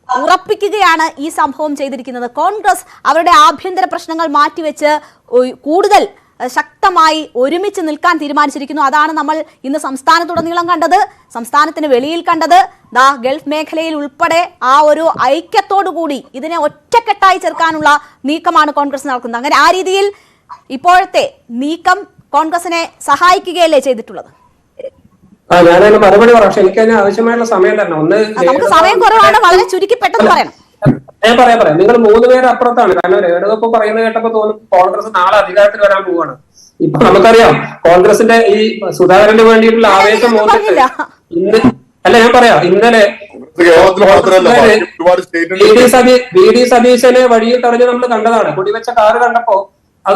ഉറപ്പിക്കുകയാണ് ഈ സംഭവം ചെയ്തിരിക്കുന്നത്. കോൺഗ്രസ് അവരുടെ ആഭ്യന്തര പ്രശ്നങ്ങൾ മാറ്റിവെച്ച് കൂടുതൽ ശക്തമായി ഒരുമിച്ച് നിൽക്കാൻ തീരുമാനിച്ചിരിക്കുന്നു. അതാണ് നമ്മൾ ഇന്ന് സംസ്ഥാനത്തുടനീളം കണ്ടത്, സംസ്ഥാനത്തിന് വെളിയിൽ കണ്ടത്. ഗൾഫ് മേഖലയിൽ ഉൾപ്പെടെ ആ ഒരു ഐക്യത്തോടു കൂടി ഇതിനെ ഒറ്റക്കെട്ടായി ചെറുക്കാനുള്ള നീക്കമാണ് കോൺഗ്രസ് നടക്കുന്നത്. അങ്ങനെ ആ രീതിയിൽ ഇപ്പോഴത്തെ നീക്കം കോൺഗ്രസിനെ സഹായിക്കുകയല്ലേ ചെയ്തിട്ടുള്ളത്? ഞാനതിന് മറുപടി പറയാം. പക്ഷെ എനിക്ക് അതിന് ആവശ്യമായുള്ള സമയം തന്നെ. ഒന്ന് നമുക്ക് സമയം കുറവാണ്, വളരെ ചുരുക്കി പെട്ടെന്ന് പറയണം. ഞാൻ പറയാം. നിങ്ങൾ 3 പേര് അപ്പുറത്താണ്. കാരണം രേണുകപ്പ് പറയുന്നത് കേട്ടപ്പോ തോന്നും കോൺഗ്രസ് നാളെ അധികാരത്തിൽ വരാൻ പോവാണ്. ഇപ്പൊ നമുക്കറിയാം കോൺഗ്രസിന്റെ ഈ സുധാകരന് വേണ്ടിയിട്ടുള്ള ആവേശം ഇന്ന് അല്ല ഞാൻ പറയാം. ഇന്നലെ വി ഡി സതീശനെ വഴിയിൽ തടഞ്ഞ് നമ്മൾ കണ്ടതാണ്. കുടിവെച്ച കാറ് കണ്ടപ്പോ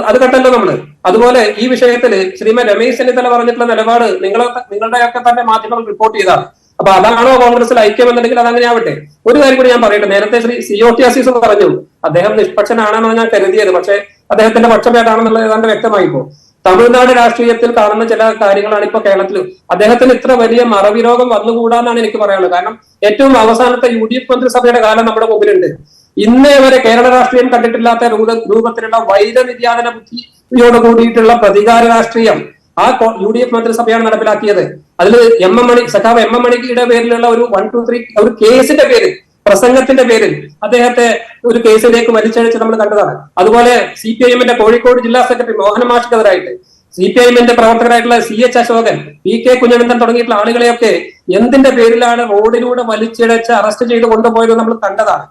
അത് കണ്ടല്ലോ നമ്മള്. അതുപോലെ ഈ വിഷയത്തിൽ ശ്രീമതി രമേശ് ചെന്നിത്തല പറഞ്ഞിട്ടുള്ള നിലപാട് നിങ്ങളുടെയൊക്കെ തന്നെ മാധ്യമങ്ങൾ റിപ്പോർട്ട് ചെയ്താണ്. അപ്പൊ അതാണോ കോൺഗ്രസിൽ ഐക്യം എന്നുണ്ടെങ്കിൽ അതങ്ങനെ ആവട്ടെ. ഒരു കാര്യം കൂടി ഞാൻ പറയട്ടെ. നേരത്തെ ശ്രീ COT അസീസ് പറഞ്ഞു അദ്ദേഹം നിഷ്പക്ഷനാണെന്നാണ് ഞാൻ കരുതിയത്. പക്ഷെ അദ്ദേഹത്തിന്റെ പക്ഷഭേദമാണെന്നുള്ളത് ഏതാണ്ട് വ്യക്തമായിപ്പോ. തമിഴ്നാട് രാഷ്ട്രീയത്തിൽ കാണുന്ന ചില കാര്യങ്ങളാണ് ഇപ്പൊ കേരളത്തിൽ. അദ്ദേഹത്തിന് ഇത്ര വലിയ മറവി രോഗം വന്നുകൂടാന്നാണ് എനിക്ക് പറയാനുള്ളത്. കാരണം ഏറ്റവും അവസാനത്തെ UDF മന്ത്രിസഭയുടെ കാലം നമ്മുടെ മുമ്പിലുണ്ട്. ഇന്നേ വരെ കേരള രാഷ്ട്രീയം കണ്ടിട്ടില്ലാത്ത രൂപത്തിലുള്ള വൈരനിര്യാതന ബുദ്ധിയോട് കൂടിയിട്ടുള്ള പ്രതികാര രാഷ്ട്രീയം ആ UDF മന്ത്രിസഭയാണ് നടപ്പിലാക്കിയത്. അതിൽ സഖാവ് എം എം മണിയുടെ പേരിലുള്ള ഒരു 1, 2, 3 ഒരു കേസിന്റെ പേരിൽ, പ്രസംഗത്തിന്റെ പേരിൽ അദ്ദേഹത്തെ ഒരു കേസിലേക്ക് വലിച്ചഴിച്ച് നമ്മൾ കണ്ടതാണ്. അതുപോലെ CPIM കോഴിക്കോട് ജില്ലാ സെക്രട്ടറി മോഹന മാഷിക്കെതിരായിട്ട് CPIM പ്രവർത്തകരായിട്ടുള്ള CH Ashokan, PK Kunhanandan തുടങ്ങിയിട്ടുള്ള ആളുകളെയൊക്കെ എന്തിന്റെ പേരിലാണ് റോഡിലൂടെ വലിച്ചിഴച്ച് അറസ്റ്റ് ചെയ്ത് കൊണ്ടുപോയത് നമ്മൾ കണ്ടതാണ്.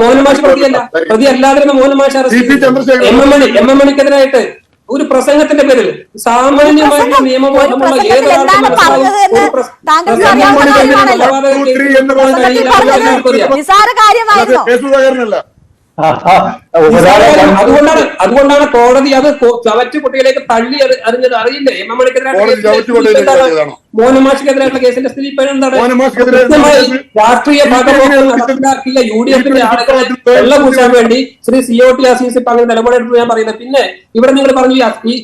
മോഹൻമാഷ് പ്രതിയല്ല, പ്രതി അല്ലാതിരുന്ന മോഹൻമാഷ് എം എം മണിക്കെതിരായിട്ട് ഒരു പ്രസംഗത്തിന്റെ പേരിൽ സാമാന്യമായിട്ടുള്ള നിയമബോധമുള്ള അതുകൊണ്ടാണ് കോടതി അത് ചവറ്റ് കുട്ടികളിലേക്ക് തള്ളി അറിഞ്ഞത്. അറിയില്ലേ എം എം മണിക്കെതിരായിട്ടുള്ള മോഹൻമാഷിക്കെതിരായിട്ടുള്ള കേസിന്റെ സ്ഥിതി ഇപ്പോഴും എന്താണ്? രാഷ്ട്രീയ ഭാഗമാക്കിയ UDF ആളുകളെ വെള്ളപൂശാൻ വേണ്ടി ശ്രീ COT അസീസ് ഇപ്പൊ അങ്ങനെ നിലപാടെടുത്ത് ഞാൻ പറയുന്നത്. പിന്നെ ഇവിടെ നിങ്ങൾ പറഞ്ഞു ഈ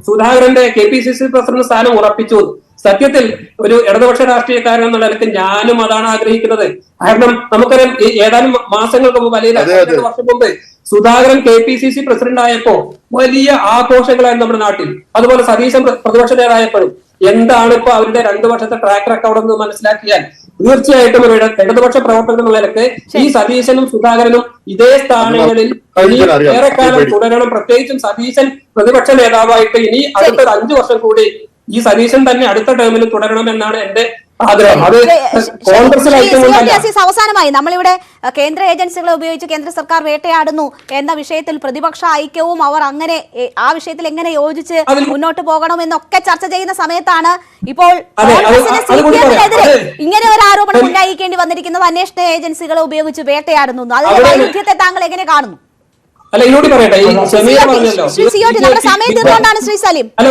സുധാകരന്റെ KPCC പ്രസിഡന്റ് സ്ഥാനം ഉറപ്പിച്ചു. സത്യത്തിൽ ഒരു ഇടതുപക്ഷ രാഷ്ട്രീയക്കാരൻ എന്നുള്ള നിലയ്ക്ക് ഞാനും അതാണ് ആഗ്രഹിക്കുന്നത്. കാരണം നമുക്കറിയാം ഏതാനും മാസങ്ങൾക്ക് മുമ്പ് അല്ലെങ്കിൽ 2 വർഷം മുമ്പ് സുധാകരൻ KPCC പ്രസിഡന്റ് ആയപ്പോ വലിയ ആഘോഷങ്ങളായിരുന്നു നമ്മുടെ നാട്ടിൽ. അതുപോലെ സതീശൻ പ്രതിപക്ഷ നേതായപ്പോഴും. എന്താണ് ഇപ്പൊ അവരുടെ 2 വർഷത്തെ ട്രാക്ക് റെക്കോർഡ് എന്ന് മനസ്സിലാക്കിയാൽ തീർച്ചയായിട്ടും ഇടതുപക്ഷ പ്രവർത്തകർ എന്നുള്ള നിലയ്ക്ക് ഈ സതീശനും സുധാകരനും ഇതേ സ്ഥാനങ്ങളിൽ ഏറെക്കാലം തുടരണം. പ്രത്യേകിച്ചും സതീശൻ പ്രതിപക്ഷ നേതാവായിട്ട് ഇനി അടുത്ത 5 വർഷം കൂടി ഈ സതീശൻ തന്നെ അടുത്ത ടേമിൽ തുടരണമെന്നാണ് എന്റെ ആഗ്രഹം. അത് അവസാനമായി നമ്മളിവിടെ കേന്ദ്ര ഏജൻസികളെ ഉപയോഗിച്ച് കേന്ദ്ര സർക്കാർ വേട്ടയാടുന്നു എന്ന വിഷയത്തിൽ പ്രതിപക്ഷ ഐക്യവും അവർ അങ്ങനെ ആ വിഷയത്തിൽ എങ്ങനെ യോജിച്ച് മുന്നോട്ട് പോകണമെന്നൊക്കെ ചർച്ച ചെയ്യുന്ന സമയത്താണ് ഇപ്പോൾ ഇങ്ങനെ ഒരു ആരോപണം ഉന്നയിക്കേണ്ടി വന്നിരിക്കുന്നത്. അന്വേഷണ ഏജൻസികളെ ഉപയോഗിച്ച് വേട്ടയാടുന്നു. അതിന്റെ വൈരുദ്ധ്യത്തെ താങ്കൾ എങ്ങനെ കാണുന്നു? അല്ല ഇങ്ങോട്ട് പറയട്ടെ. ഈ ഷമീർ പറഞ്ഞല്ലോ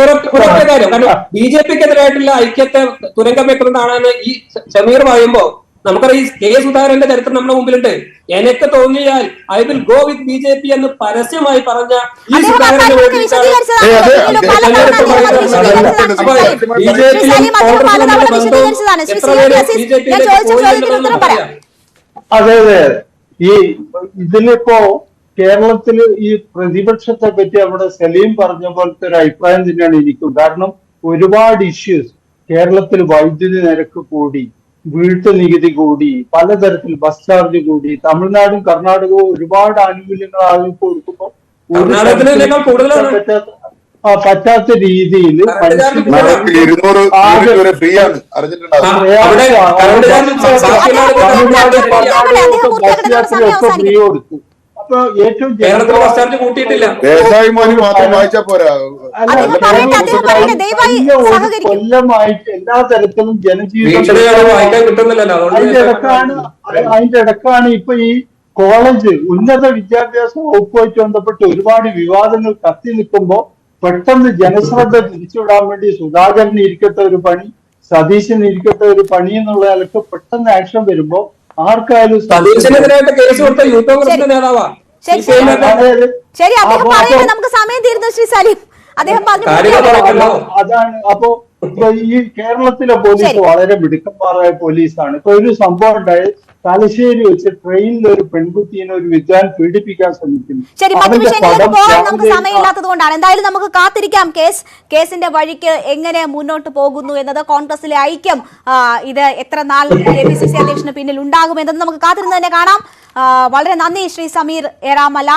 ഒരൊറ്റ കാര്യം. കാരണം BJPക്കെതിരായിട്ടുള്ള ഐക്യത്തെ തുരങ്കം വെക്കുന്നതാണെന്ന് ഈ ഷമീർ പറയുമ്പോ നമുക്കറിയാം ഈ K സുധാകരന്റെ ചരിത്രം നമ്മുടെ മുമ്പിലുണ്ട്. എനിക്ക് തോന്നിയാൽ I will go with BJP എന്ന് പരസ്യമായി പറഞ്ഞ ഈ സുധാകരനെ അതെ ഈ ഇതിലിപ്പോ കേരളത്തില് ഈ പ്രതിപക്ഷത്തെ പറ്റി അവിടെ സലീം പറഞ്ഞ പോലത്തെ ഒരു അഭിപ്രായം തന്നെയാണ് എനിക്കും. കാരണം ഒരുപാട് ഇഷ്യൂസ് കേരളത്തിൽ വൈദ്യുതി നിരക്ക് കൂടി, വീട്ടു നികുതി കൂടി, പലതരത്തിൽ ബസ് ചാർജ് കൂടി, തമിഴ്നാടും കർണാടകവും ഒരുപാട് ആനുകൂല്യങ്ങൾ ആളുകൾക്ക് കൊടുക്കുമ്പോൾ പറ്റാത്ത രീതിയിൽ ഫ്രീ കൊടുത്തു. അപ്പൊ ഏറ്റവും കൊല്ലമായിട്ട് എല്ലാ തരത്തിലും ജനജീവിതം അതിന്റെ ഇടക്കാണ് ഇപ്പൊ ഈ കോളേജ് ഉന്നത വിദ്യാഭ്യാസ വകുപ്പുമായിട്ട് ബന്ധപ്പെട്ട് ഒരുപാട് വിവാദങ്ങൾ കത്തി നിൽക്കുമ്പോ പെട്ടെന്ന് ജനശ്രദ്ധ തിരിച്ചുവിടാൻ വേണ്ടി സുധാകരന് ഇരിക്കട്ടെ ഒരു പണി, സതീശന് ഇരിക്കട്ടെ ഒരു പണി എന്നുള്ള നിലക്ക് പെട്ടെന്ന് ആക്ഷൻ വരുമ്പോ ആർക്കായാലും ശരി, അദ്ദേഹം പറയുന്നത് നമുക്ക് സമയം തീരുന്നു ശ്രീ സലീം. അദ്ദേഹം അതാണ്. അപ്പോ ഇപ്പൊ ഈ കേരളത്തിലെ പോലീസ് വളരെ മിടുക്കന്മാരായ പോലീസാണ്. ഇപ്പൊ ഒരു സംഭവം ഉണ്ടായി, തലശ്ശേരി വെച്ച് ട്രെയിനിൽ ഒരു പെൺകുട്ടീനെ ഒരു വിദ്വാൻ പീഡിപ്പിക്കാൻ ശ്രമിക്കുന്നു. ശരി, മറ്റു വിഷയങ്ങളിലേക്ക് പോകാൻ നമുക്ക് സമയമില്ലാത്തത് കൊണ്ടാണ്. എന്തായാലും നമുക്ക് കാത്തിരിക്കാം കേസിന്റെ വഴിക്ക് എങ്ങനെ മുന്നോട്ട് പോകുന്നു എന്നത്. കോൺഗ്രസിലെ ഐക്യം ഇത് എത്ര നാൾ KPCC അധ്യക്ഷന് പിന്നിൽ ഉണ്ടാകുമെന്നത് നമുക്ക് കാത്തിരുന്ന് തന്നെ കാണാം. വളരെ നന്ദി ശ്രീ സമീർ ഏറാമല,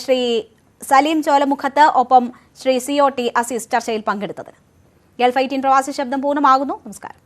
ശ്രീ സലീം ചോലമുഖത്ത്, ഒപ്പം ശ്രീ COT അസീസ് ചർച്ചയിൽ പങ്കെടുത്തത്. ഗൾഫ് 18 പ്രവാസി ശബ്ദം പൂർണ്ണമാകുന്നു. നമസ്കാരം.